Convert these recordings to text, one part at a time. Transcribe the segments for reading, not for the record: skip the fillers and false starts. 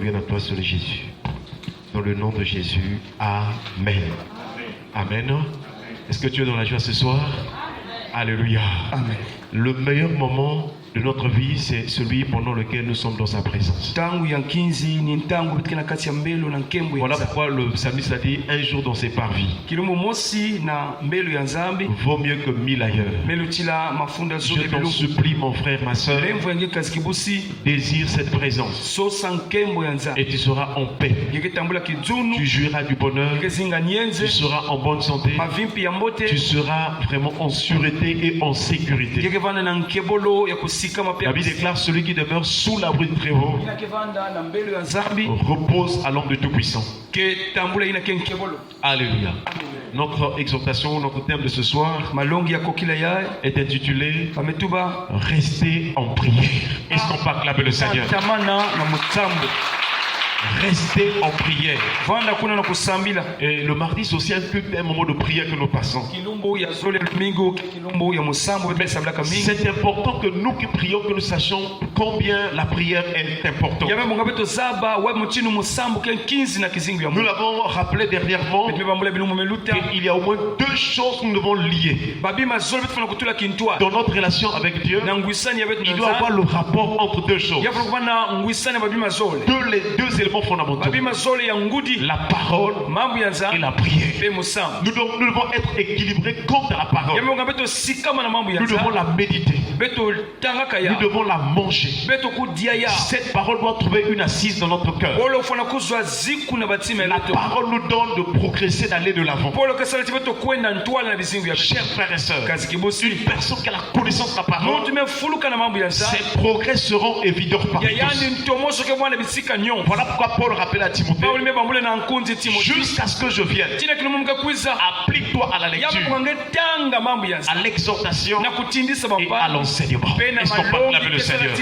Viens à toi, Seigneur Jésus. Dans le nom de Jésus, Amen. Amen. Est-ce que tu es dans la joie ce soir? Alléluia. Amen. Le meilleur moment de notre vie, c'est celui pendant lequel nous sommes dans sa présence. Voilà pourquoi le psalmiste a dit un jour dans ses parvis vaut mieux que 1000 ailleurs. Je t'en supplie, mon frère, ma soeur, désire cette présence et tu seras en paix. Tu jouiras du bonheur, tu seras en bonne santé, tu seras vraiment en sûreté et en sécurité. La Bible déclare: celui qui demeure sous l'abri du Très-Haut repose à l'ombre du Tout-Puissant. Alléluia. Notre exhortation, notre thème de ce soir est intitulé Restez en prière. Est-ce qu'on peut acclamer le Seigneur? Restez en prière. Et le mardi, c'est aussi un moment de prière que nous passons. C'est important que nous qui prions, que nous sachions combien la prière est importante. Nous l'avons rappelé dernièrement qu'il y a au moins deux choses que nous devons lier. Dans notre relation avec Dieu, il doit y avoir le rapport entre deux choses. Les deux éléments fondamentaux: la parole et la prière. Nous devons être équilibrés quant à la parole. Nous devons la méditer. Nous devons la manger. Cette parole doit trouver une assise dans notre cœur. La parole nous donne de progresser, d'aller de l'avant. Chers frères et sœurs, une personne qui a la connaissance de la parole, ses progrès seront évidents par tous. Voilà pourquoi Paul rappelle à Timothée: jusqu'à ce que je vienne, applique-toi à la lecture, à l'exhortation et à l'enseignement. Est-ce qu'on peut acclamer le Seigneur?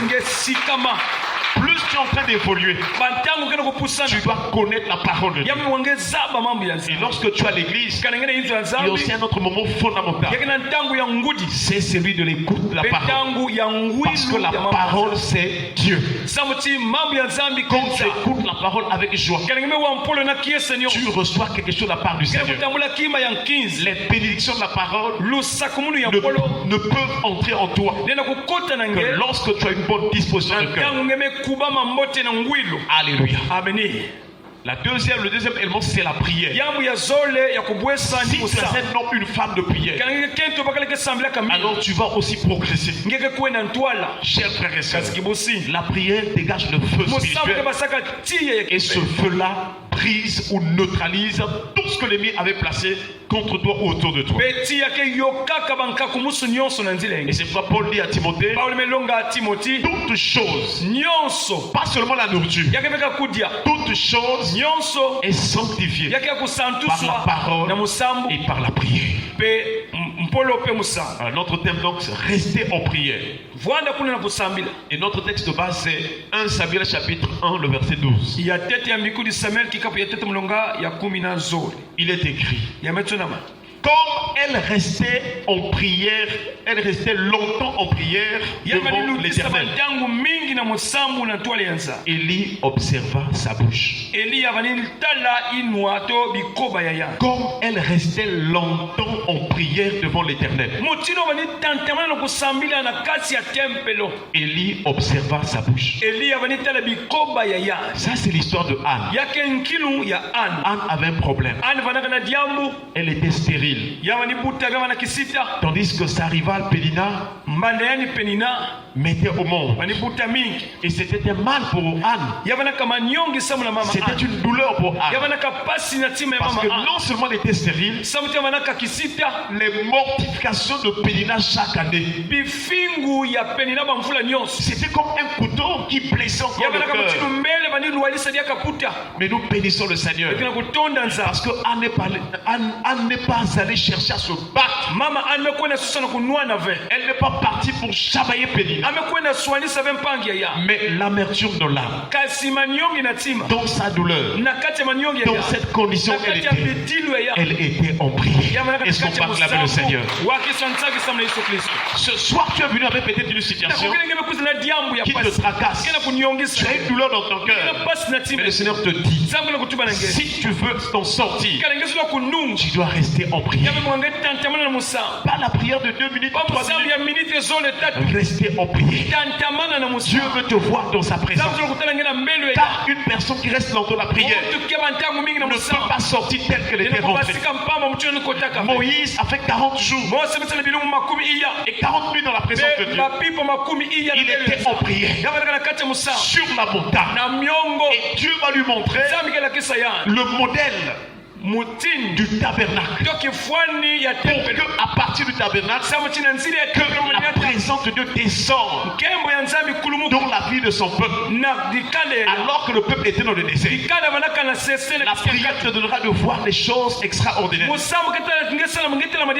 Plus tu es en train d'évoluer, tu dois connaître la parole de Dieu. Et lorsque tu es à l'église, il y a aussi un autre moment fondamental. C'est celui de l'écoute de la parole. Parce que la parole, c'est Dieu. Quand tu écoutes la parole avec joie, tu reçois quelque chose de la part du Seigneur. Les bénédictions de la parole ne peuvent entrer en toi que lorsque tu as une bonne disposition de cœur. Alléluia. Amen. Le deuxième élément, c'est la prière. Si tu es un homme, une femme de prière, alors tu vas aussi progresser. Chers frères et sœurs, la prière dégage le feu spirituel. Et ce feu-là brise ou neutralise tout ce que l'ennemi avait placé contre toi ou autour de toi. Et c'est pourquoi Paul dit à Timothée: toutes choses, pas seulement la nourriture, toutes choses est sanctifiée par la parole et par la prière. Alors, notre thème donc, c'est rester en prière. Et notre texte de base, c'est 1 Samuel chapitre 1, le verset 12. Il est écrit: comme elle restait en prière, elle restait longtemps en prière devant l'Éternel, Élie observa sa bouche. Comme elle restait longtemps en prière devant l'Éternel, Élie observa sa bouche. Ça, c'est l'histoire de Anne. Anne avait un problème. Elle était stérile. Tandis que sa rivale Pénina mettait au monde. Et c'était un mal pour Anne. C'était une douleur pour Anne. Parce que non seulement elle était stérile, les mortifications de Pénina chaque année, c'était comme un couteau qui blessait encore le cœur. Mais nous bénissons le Seigneur, parce que Anne n'est pas allée chercher à se battre. Elle n'est pas partie pour chamailler Pénina. Mais l'amertume de l'âme, dans sa douleur, dans cette condition, elle était en prière. Est-ce qu'on peut acclamer le Seigneur? Ce soir, tu es venu avec peut-être une situation qui te tracasse. Tu as une douleur dans ton cœur. Mais le Seigneur te dit, si tu veux t'en sortir, tu dois rester en prière. Pas la prière de 2 minutes, 3 minutes. Rester en prière. Dieu veut te voir dans sa présence. Car une personne qui reste longtemps dans la prière ne peut pas sortir tel qu'elle était rentrée. Moïse a fait 40 jours et 40 nuits dans la présence de Dieu. Il était en prière sur la montagne. Et Dieu va lui montrer le modèle du tabernacle. Pour que à partir du tabernacle, que la présence de Dieu descende dans la vie de son peuple. Alors que le peuple était dans le désert, la prière te donnera de voir les choses extraordinaires.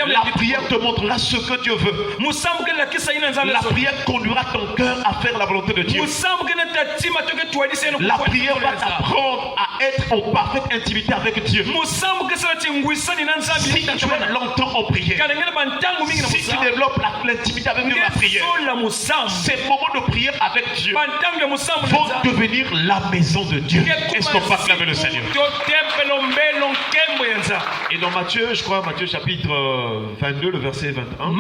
La prière te montrera ce que Dieu veut. La prière conduira ton cœur à faire la volonté de Dieu. La prière va t'apprendre à être en parfaite intimité avec Dieu. Si tu es longtemps en prière, si tu développes l'intimité avec Dieu, la prière, ces moments de prière avec Dieu vont devenir la maison de Dieu. Est-ce qu'on peut acclamer le Seigneur? Et dans Matthieu, je crois, Matthieu chapitre 22, le verset 21.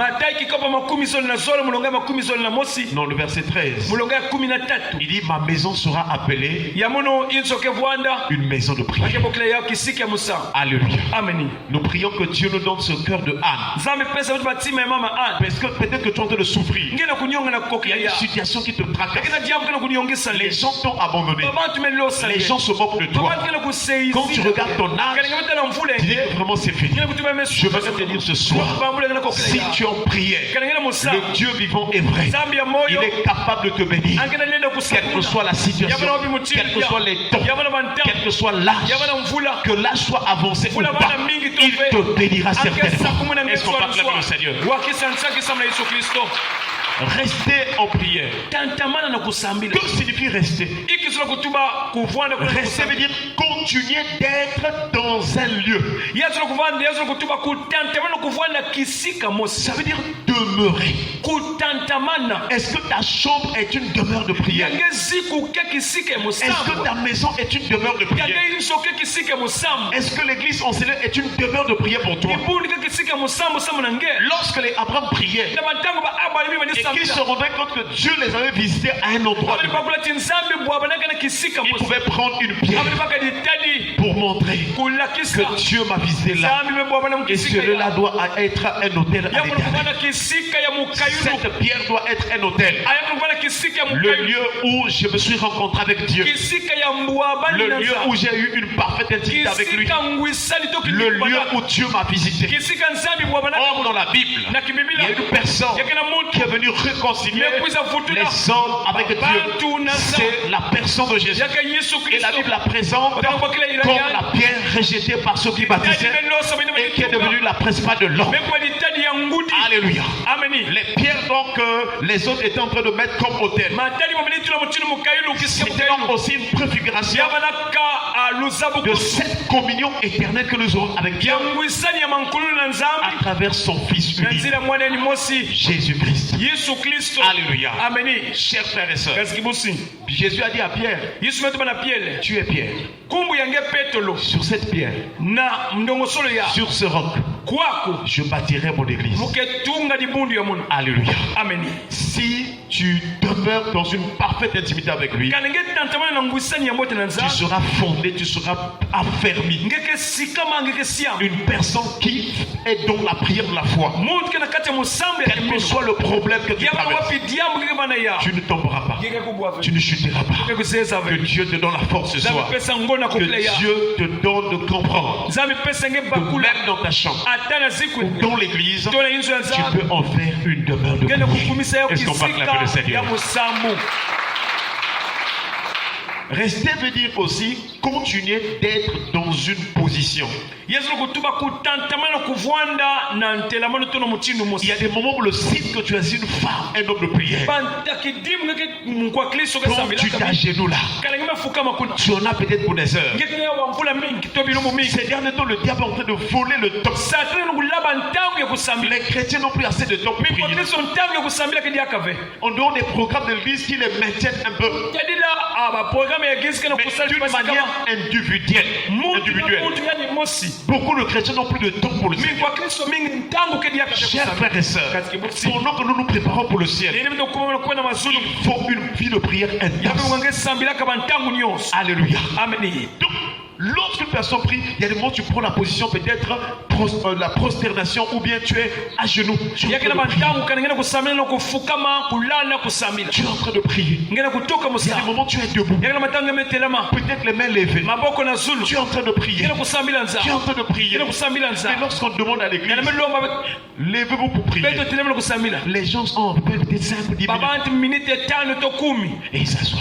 Non, le verset 13. Il dit, ma maison sera appelée une maison de prière. Alléluia. Amen. Nous prions que Dieu nous donne ce cœur de Anne. Parce que peut-être que tu es en train de souffrir. Il y a une situation qui te tracasse. Les gens t'ont abandonné. Les gens se moquent de toi. Quand tu regardes ton âge, tu dis que vraiment c'est fini. Je veux te dire ce soir, si tu es en prière, le Dieu vivant est vrai. Il est capable de te bénir. Quelle que soit la situation, quels que soient les temps, quel que soit l'âge, que l'âge soit avancé ou pas, il te bénira certainement. Est-ce qu'on va acclamer le Seigneur? Rester en prière. Que signifie rester? Rester veut dire continuer d'être dans un lieu. Ça veut dire demeurer. Est-ce que ta chambre est une demeure de prière? Est-ce que ta maison est une demeure de prière? Est-ce que l'église enseignée est une demeure de prière pour toi? Lorsque les Abraham priaient et qu'ils se rendaient compte que Dieu les avait visités à un endroit, ils pouvaient prendre une pierre pour montrer que Dieu m'a visité là. Et celui-là doit être un autel à l'éternel. Cette pierre doit être un autel. Le lieu où je me suis rencontré avec Dieu. Le lieu où j'ai eu une parfaite intimité avec lui. Le lieu où Dieu m'a visité. Or, dans la Bible, il y a une personne qui est venue réconcilier les hommes avec Dieu. C'est la personne de Jésus. Et la Bible la présente comme la pierre rejetée par ceux qui baptisaient et qui est devenue la principale de l'homme. Alléluia. Les pierres donc les autres étaient en train de mettre comme autel. C'était donc aussi une préfiguration de cette communion éternelle que nous aurons avec Dieu à travers son Fils unique, Jésus-Christ. Alléluia. Chers frères et sœurs, Jésus a dit à Pierre, tu es Pierre. Sur cette pierre, sur ce roc, je bâtirai mon église. Alléluia. Si tu demeures dans une parfaite intimité avec lui, tu seras fondé, tu seras affermi. Une personne qui est dans la prière de la foi, quel que soit le problème que tu traverses, tu ne tomberas pas, tu ne chuteras pas. Que Dieu te donne la force ce soir. Que Dieu te donne de comprendre que même dans ta chambre ou dans l'église, tu peux en faire une demeure de prière. Est-ce qu'on va clamer le Seigneur? Rester veut dire aussi continuer d'être dans une position. Il y a des moments où le signe que tu es une femme, un homme de prière, quand tu t'agenouilles là, tu en as peut-être pour des heures. Ces derniers temps, le diable est en train de voler le temps. Les chrétiens n'ont plus assez de temps pour prier. En dehors des programmes de l'église qui les maintiennent un peu. d'une manière individuelle. Beaucoup de chrétiens n'ont plus de temps pour le Seigneur. Chers frères et sœurs, pendant que nous nous préparons pour le ciel, il faut une vie de prière intense. Alléluia. Donc, lorsqu'une personne prie, il y a des moments où tu prends la position peut-être la prosternation ou bien tu es à genoux. Tu es en train de prier. Il y a des moments où tu es debout. Peut-être les mains levées. Tu es en train de prier. Tu es en train de prier. Et lorsqu'on demande à l'église, levez-vous pour prier. Les gens ont peut-être 5 ou 10 minutes. Et ils s'assoient.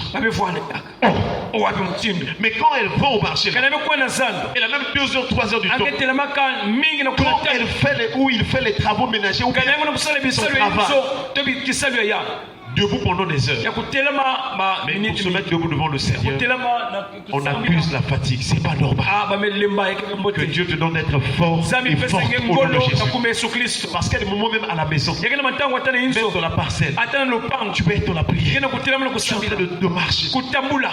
Mais quand elles vont au marché, elle a même 2 heures, 3 heures du temps. Quand elle fait il fait les travaux ménagers ou bien son travail, debout pendant des heures. Mais pour se mettre debout devant le Seigneur, on accuse la fatigue. C'est pas normal. Que Dieu te donne d'être fort et fort au nom de Jésus. Parce qu'il y a des moments même à la maison, même dans la parcelle, tu peux être dans la prière. Tu es en train de marcher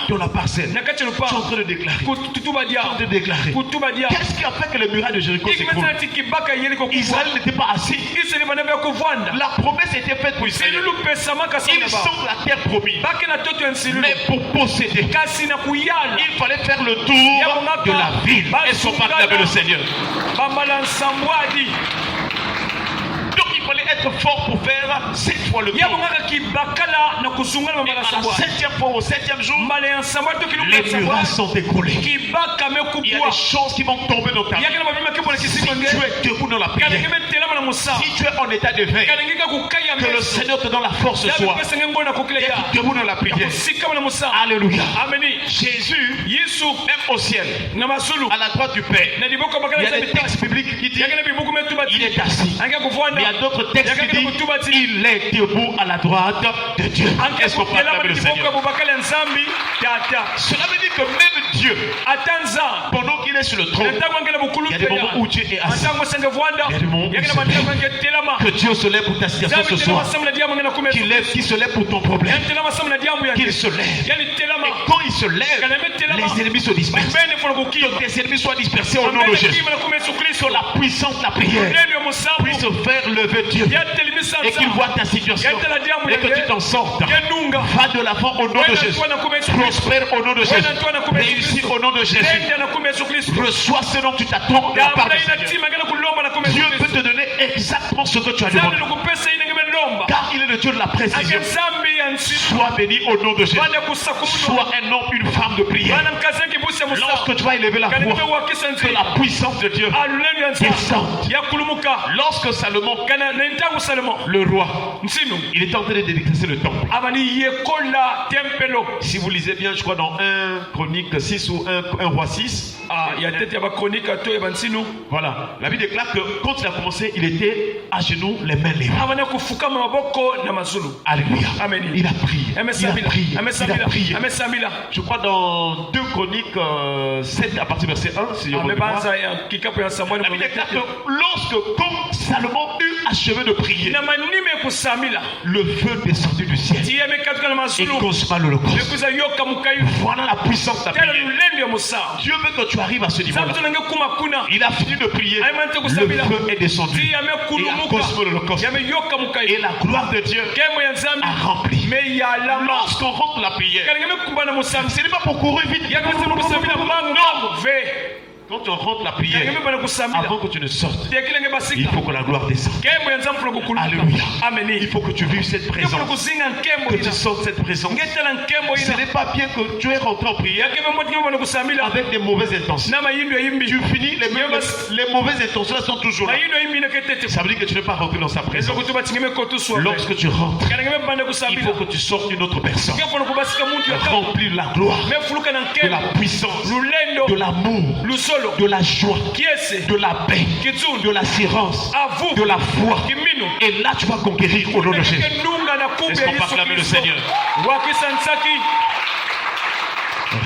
dans la parcelle. Tu es en train de déclarer. Qu'est-ce qui a fait que le muraille de Jéricho s'écroule? Israël n'était pas assis. La promesse était faite pour Israël. Ils sont la terre promise. Mais pour posséder, il fallait faire le tour de la ville. Et son pacte avec le Seigneur. Donc il fallait être fort pour faire 7 fois le tour. Et à la 7e fois, au 7e jour, les murailles sont écroulées. Il y a des choses qui vont tomber dans ta vie. Si tu es debout dans la prière, si tu es en état de veille, que le Seigneur te donne la force ce soir. Et debout dans la prière. Alléluia. Jésus, même au ciel, à la droite du Père, il y a des textes bibliques qui disent il est assis. Mais il y a d'autres textes qui disent il est debout à la droite de Dieu. Est-ce qu'on parle avec le Seigneur? Cela veut dire que même Dieu, pendant qu'il est sur le trône, il y a des moments où Dieu est assis. Il y a des moments où il se lève. Que Dieu se lève pour ta situation ce soir. Qu'il se lève pour ton problème. Qu'il se lève. Et quand il se lève, les ennemis se dispersent. Que tes ennemis soient dispersés au nom de Jésus. Que la puissance de la prière puisse faire lever Dieu. Et qu'il voit ta situation. Et que tu t'en sortes. Va de l'avant au nom de Jésus. Prospère au nom de Jésus. Réussis au nom de Jésus. Reçois ce dont tu t'attends de la part du Seigneur. Dieu peut te donner exactement ce que tu as demandé. Car il est le Dieu de la précision. Sois béni au nom de Jésus. Sois un homme, une femme de prière. Lorsque tu vas élever la voix, que la puissance de Dieu descende. Lorsque Salomon, le roi, il est en train de déclasser le temple. Si vous lisez bien, je crois dans 1 Chronique 6 ou 1 Roi 6. Voilà. La Bible déclare que quand il a commencé, il était à genoux, les mains levées. Alléluia. Il a prié. Il a prié. Il a prié. Je crois dans 2 Chroniques 7 à partir du verset 1, si on regarde. La Bible déclare que lorsque quand Salomon eut achevé de prier, le feu descendit du ciel et consuma l'holocauste. Voilà la puissance de la prière. Dieu veut que tu arrives à ce niveau-là. Il a fini de prier. Le feu est descendu et a consumé l'holocauste. Et la gloire de Dieu a rempli. Lorsqu'on rentre la prière, ce n'est pas pour courir vite. Non. Quand on rentre la prière, avant que tu ne sortes, il faut que la gloire descende. Alléluia. Il faut que tu vives cette présence. Que tu sentes cette présence. Ce n'est pas bien que tu es rentré en prière avec des mauvaises intentions. Tu finis, les mauvaises intentions sont toujours là. Ça veut dire que tu n'es pas rentré dans sa présence. Lorsque tu rentres, il faut que tu sortes une autre personne. Remplir de la gloire, de la puissance, de l'amour, de la joie, de la paix, de l'assurance, de la foi. Et là tu vas conquérir au nom de Jésus. Est-ce qu'on peut acclamer le Seigneur?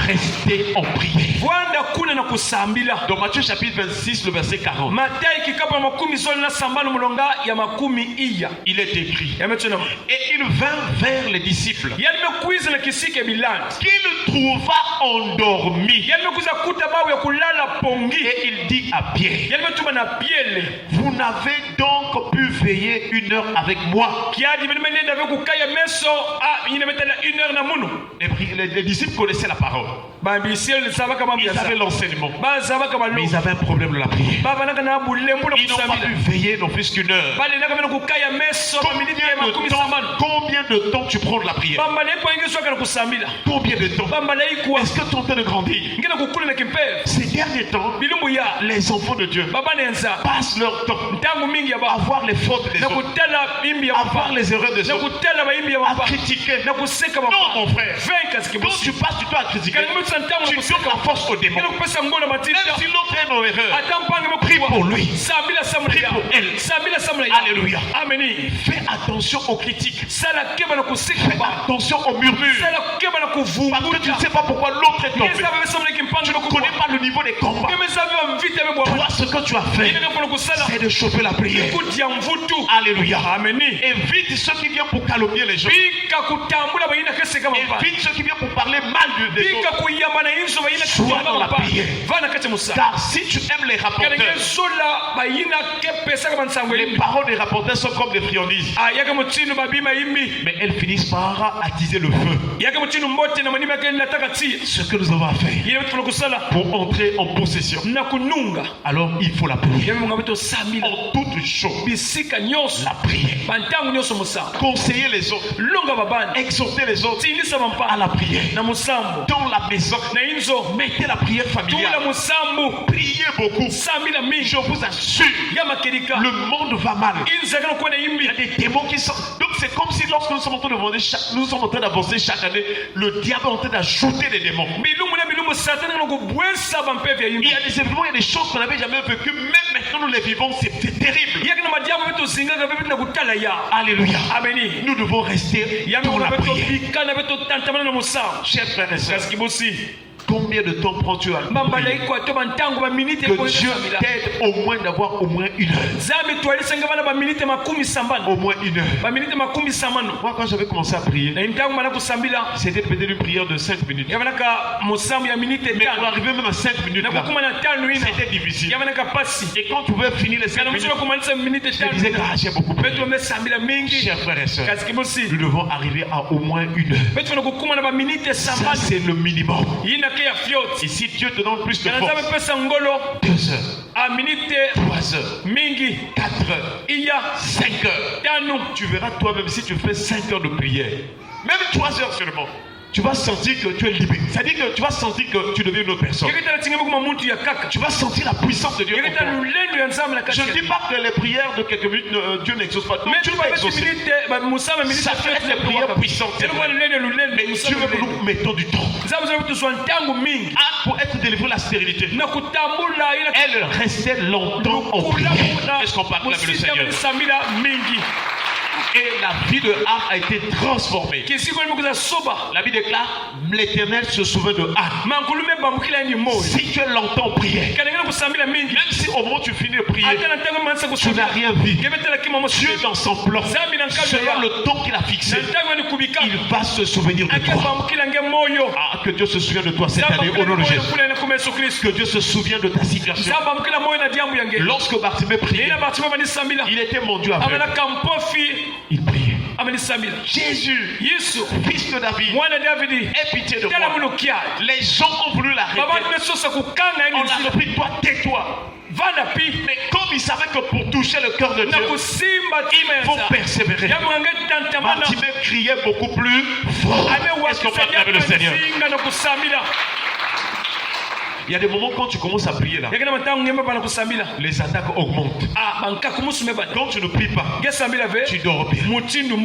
restez en prière. Vwanda kuna na kusambila. Dans Matthieu chapitre 26, le verset 40. Matthieu kikapa makumi zoli na sambalo mulonga ya makumi iya. Il est écrit. Yametuna. Et il vint vers les disciples. Yalime kuiza na kisike bilandi. Qu'il trouva endormi. Yalime kuza kuta bawe ya kulala pongi. Et il dit à Pierre. Yalime tuma na Pierre. Vous n'avez donc pu veiller 1 heure avec moi. Kiadi venime nenda avec kukaya meso yine metana 1 heure na munu. Les disciples connaissaient la parole. Ils avaient l'enseignement. Mais ils avaient un problème de la prière. Ils n'ont pas pu veiller non plus qu'1 heure. Combien de temps tu prends de la prière? Combien de temps? Est-ce que tu es en train de grandir? Ces derniers temps, les enfants de Dieu passent leur temps à voir les fautes des autres, à voir les erreurs des autres, à critiquer. Non, mon frère. Quand tu passes du temps à critiquer, tu donnes la force au démon. Même si l'autre est dans l'erreur, prie pour lui. Prie pour elle. Alléluia. Amen. Fais attention aux critiques. Fais attention aux murmures. Parce que tu ne sais pas pourquoi l'autre est tombé. Tu ne connais pas le niveau des combats. Toi, ce que tu as fait, c'est de chauffer la prière. Alléluia. Amen. Évite ceux qui viennent pour calomnier les gens. Évite ceux qui viennent pour parler mal des autres. Sois dans la prière. Car si tu aimes les rapporteurs, les paroles des rapporteurs sont comme des friandises. Mais elles finissent par attiser le feu. Ce que nous avons à faire pour entrer en possession, alors il faut la prière. En toute chose, la prière. Conseiller les autres, exhorter les autres à la prière. Dans la maison, mettez la prière familiale. Priez beaucoup. Je vous assure, le monde va mal. Il y a des démons qui sont. Donc c'est comme si lorsque nous sommes en train d'avancer chaque année, le diable est en train d'ajouter des démons. Il y a des événements, il y a des choses qu'on n'avait jamais vécues. Même maintenant nous les vivons, c'est terrible. Alléluia. Nous devons rester dans la prière. Chers frères et sœurs, combien de temps prends-tu à prier? Que Dieu t'aide au moins d'avoir au moins 1 heure. Au moins 1 heure. Moi, quand j'avais commencé à prier, c'était peut-être une prière de 5 minutes. Mais pour arriver même à 5 minutes, c'était difficile. Et quand tu veux finir les 5 minutes, je te disais, j'ai beaucoup prié. Chers frères et sœurs, nous devons arriver à au moins 1 heure. Ça, c'est le minimum. Et si Dieu te donne plus de force, 2 heures, 3 heures, 4 heures, 5 heures, tu verras toi-même si tu fais 5 heures de prière, même 3 heures seulement, tu vas sentir que tu es libéré. C'est-à-dire que tu vas sentir que tu deviens une autre personne. Tu vas sentir la puissance de Dieu. Je ne dis pas que les prières de quelques minutes, Dieu n'exauce pas. Mais Dieu va exaucer. Ça fait être des prières puissantes. Mais Dieu veut que nous mettons du temps. Pour être délivré de la stérilité, elle restait longtemps en prière. Est-ce qu'on parle avec le Seigneur? Et la vie de Anne a été transformée. La Bible déclare, l'Éternel se souvient de Anne. Si tu es longtemps en prière, même si au moment où tu finis de prier, tu n'as rien vu, Dieu dans son plan, selon le temps qu'il a fixé, il va se souvenir de toi. Que Dieu se souvienne de toi cette année au nom de Jésus. Que Dieu se souvienne de ta situation. Lorsque Bartimée priait, il était mon Dieu aveugle. Il priait. Jésus, fils de David, aie pitié de moi. Les gens ont voulu l'arrêter. On a repris, toi, tais-toi. Mais comme il savait que pour toucher le cœur de Dieu, il faut persévérer. Bartimée criait beaucoup plus fort. Est-ce qu'on parle avec le Seigneur? Il y a des moments quand tu commences à prier là, les attaques augmentent. Quand tu ne pries pas, tu dors bien.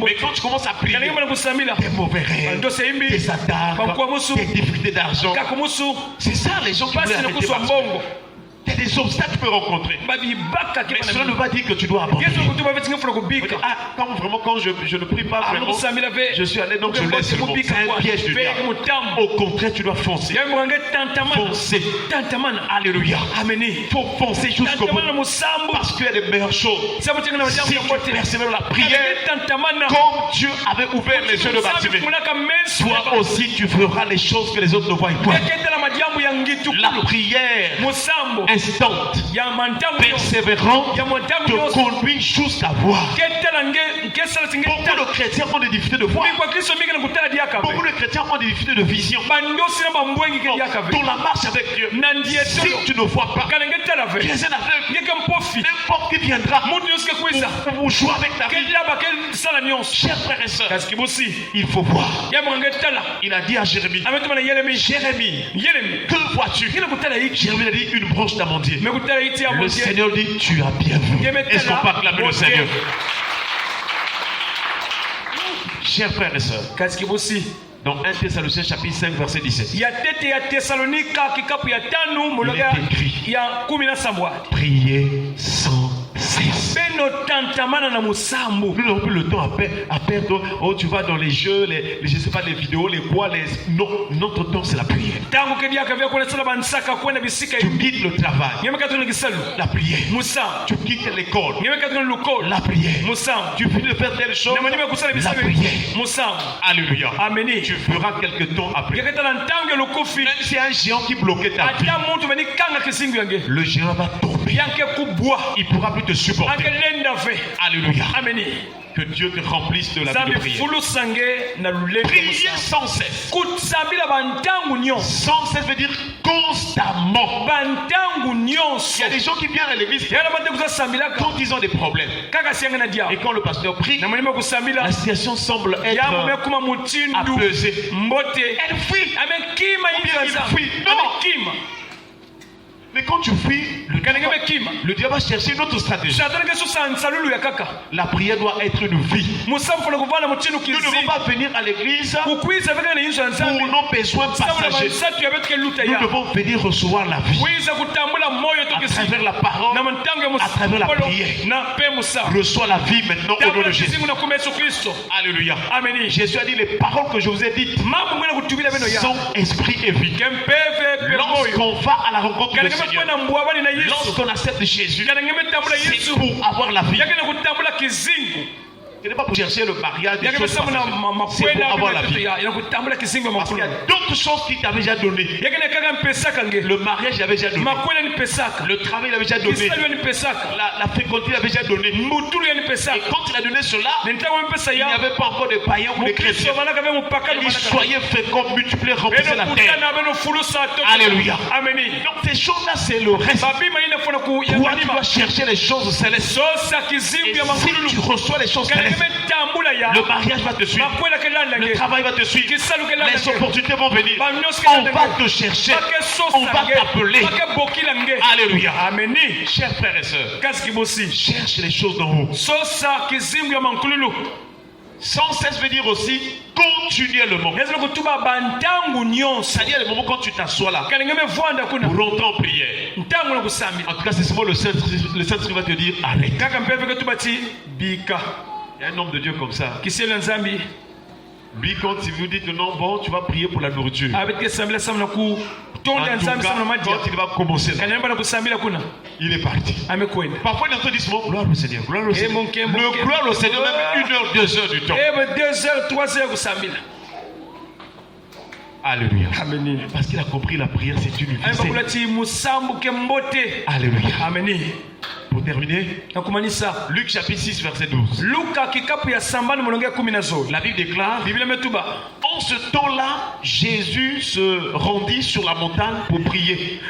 Mais quand tu commences à prier, tes mauvais rêves, tes attaques, tes difficultés d'argent, c'est ça les gens qui veulent arrêter. des obstacles que tu peux rencontrer. Mais cela ne veut pas dire que tu dois abandonner. Quand vraiment, quand je ne prie pas vraiment, je suis allé donc je laisse le monde. C'est un piège du diable. Au contraire, tu dois foncer. Foncer. Alléluia. Amen. Il faut foncer jusqu'au bout. Parce qu'il y a des meilleures choses. Si tu persévères dans la prière, comme Dieu avait ouvert les yeux de Bartimée, toi aussi tu feras les choses que les autres ne voient pas. La prière instante, persévérante, te conduit jusqu'à voir. Beaucoup de chrétiens ont des difficultés de voir. Beaucoup de chrétiens ont des difficultés de vision. Dans la marche avec Dieu, si tu ne vois pas, tu es un aveugle. N'importe qui viendra pour jouer avec ta vie. Chers frères et sœurs, il faut voir. Il a dit à Jérémie, Jérémie, que vois-tu? Jérémie a dit une branche d'amandier. Le Seigneur dit, tu as bien vu. Est-ce qu'on peut acclamer le Seigneur? Chers frères et sœurs, dans 1 Thessaloniciens chapitre 5 verset 17, il est écrit, priez sans cesse. Nous n'avons plus le temps à perdre. Oh, tu vas dans les jeux, je ne sais pas, les vidéos, les quoi, non, notre temps c'est la prière. Tu quittes le travail, la prière. Tu quittes l'école, la prière. Tu finis de faire telle chose, la prière. Alléluia. Amen. Tu feras quelque temps après. Même s'il y a un géant qui bloquait ta vie, le géant va tomber. Il ne pourra plus te supporter. Alléluia. Amen. Que Dieu te remplisse de la vie de prière. Priez sans cesse. Sans cesse veut dire constamment. Il y a des gens qui viennent à l'église quand ils ont des problèmes. Et quand le pasteur prie, la situation semble être apaisée. Elle fuit. Il fuit. Non. Mais quand tu fuis, le diable va chercher une autre stratégie. La prière doit être une vie. Nous ne devons pas venir à l'église pour nos besoins passagers. Nous devons venir recevoir la vie à travers la parole, à travers la prière. Reçois la vie maintenant au nom de Jésus. Alléluia. Jésus a dit, les paroles que je vous ai dites sont esprit et vie. Lorsqu'on va à la rencontre de Seigneur, lorsqu'on accepte Jésus, c'est pour avoir la vie. Ce n'est pas pour chercher le mariage, des choses passagères. C'est pour avoir la vie. Parce qu'il y a d'autres choses qu'il t'avait déjà donné. Le mariage, il avait déjà donné. Le travail, il avait déjà donné. La fécondité, il avait déjà donné. Et quand il a donné cela, il n'y avait pas encore de païens ou de chrétiens. Il dit, soyez féconds, multipliez, remplissez la terre. Alléluia. Donc ces choses-là, c'est le reste. Toi, tu dois chercher les choses célestes. Et si tu reçois les choses célestes, le mariage va te suivre, le travail va te suivre, les opportunités vont venir, on va te chercher, on va t'appeler. Alléluia. Amen. Chers frères et sœurs, cherche les choses d'en haut. Sans cesse veut dire aussi continuellement. C'est-à-dire le moment quand tu t'assois là pour rentrer en prière. En tout cas, c'est seulement le Saint-Esprit va te dire arrête. Il y a un homme de Dieu comme ça. Lui, quand il vous dit non, bon, tu vas prier pour la nourriture. En tout cas, quand il va commencer là, il est parti. Parfois, il entend dire gloire au Seigneur. Gloire au Seigneur. Le gloire au Seigneur, même 1 heure, 2 heures du temps. 2 heures, 3 heures. Alléluia. Amen. Parce qu'il a compris la prière, c'est une vie. Alléluia. Amen. Pour terminer, Luc chapitre 6 verset 12. La Bible déclare, en ce temps-là, Jésus se rendit sur la montagne pour prier.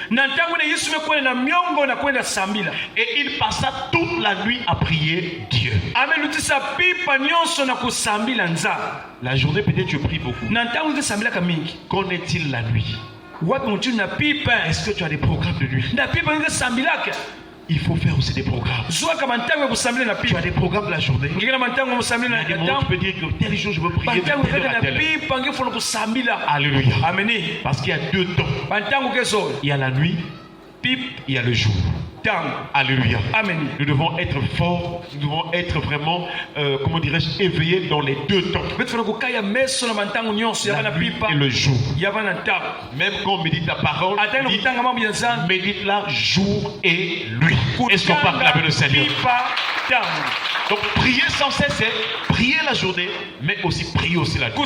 Et il passa toute la nuit à prier Dieu. La journée peut-être tu pries beaucoup. Qu'en est-il la nuit? Est-ce que tu as des programmes de nuit? Il faut faire aussi des programmes. Tu as des programmes de la journée. Il y a des moments tu peux dire que tel jour je veux prier de telle heure à telle heure. Alléluia. Parce qu'il y a 2 temps. Il y a la nuit il y a le jour. Alléluia. Amen. Nous devons être forts, nous devons être vraiment, comment dirais-je, éveillés dans les deux temps. La nuit et le jour. Même quand on médite la parole, médite-la jour et nuit. Est-ce qu'on parle le Seigneur? Donc prier sans cesse, c'est prier la journée, mais aussi prier aussi la nuit.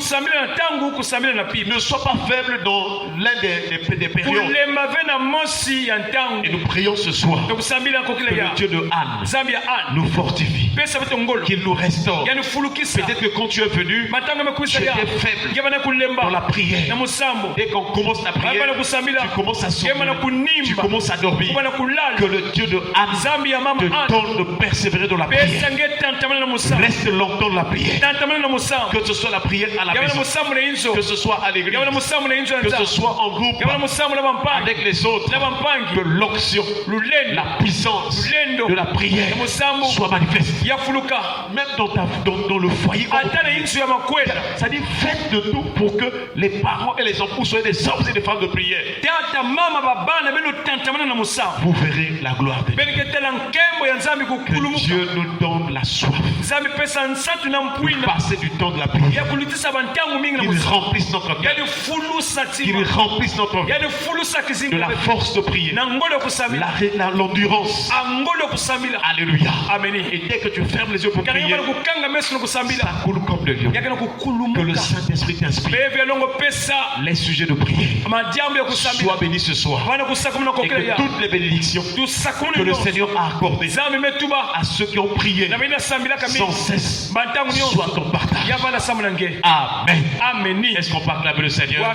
Ne sois pas faible dans l'un des périodes. Et nous prions ce soir que le Dieu de Anne nous fortifie, qu'il nous restaure. Peut-être que quand tu es venu, tu étais faible dans la prière. Dès qu'on commence la prière, tu commences à souffrir, tu commences à dormir. Que le Dieu de Anne te donne de persévérer dans la prière. Laisse longtemps la prière. Que ce soit la prière à la maison, que ce soit à l'église, que ce soit en groupe avec les autres, que l'onction, la puissance de la prière soit manifeste. Même dans le foyer, c'est-à-dire faites de tout pour que les parents et les enfants soient des hommes et des femmes de prière. Vous verrez la gloire de Dieu. Que Dieu nous donne la soif de passer du temps de la prière. Qu'il remplisse notre cœur, qu'il remplisse notre vie de la force de prier, l'endurance. Alléluia. Et dès que tu fermes les yeux pour prier, ça coule comme de l'eau. Que le Saint-Esprit t'inspire les sujets de prière. Sois béni ce soir. Et que toutes les bénédictions que le Seigneur a accordées à ceux qui ont prié sans cesse soient ton partage. Amen. Est-ce qu'on parle avec le Seigneur?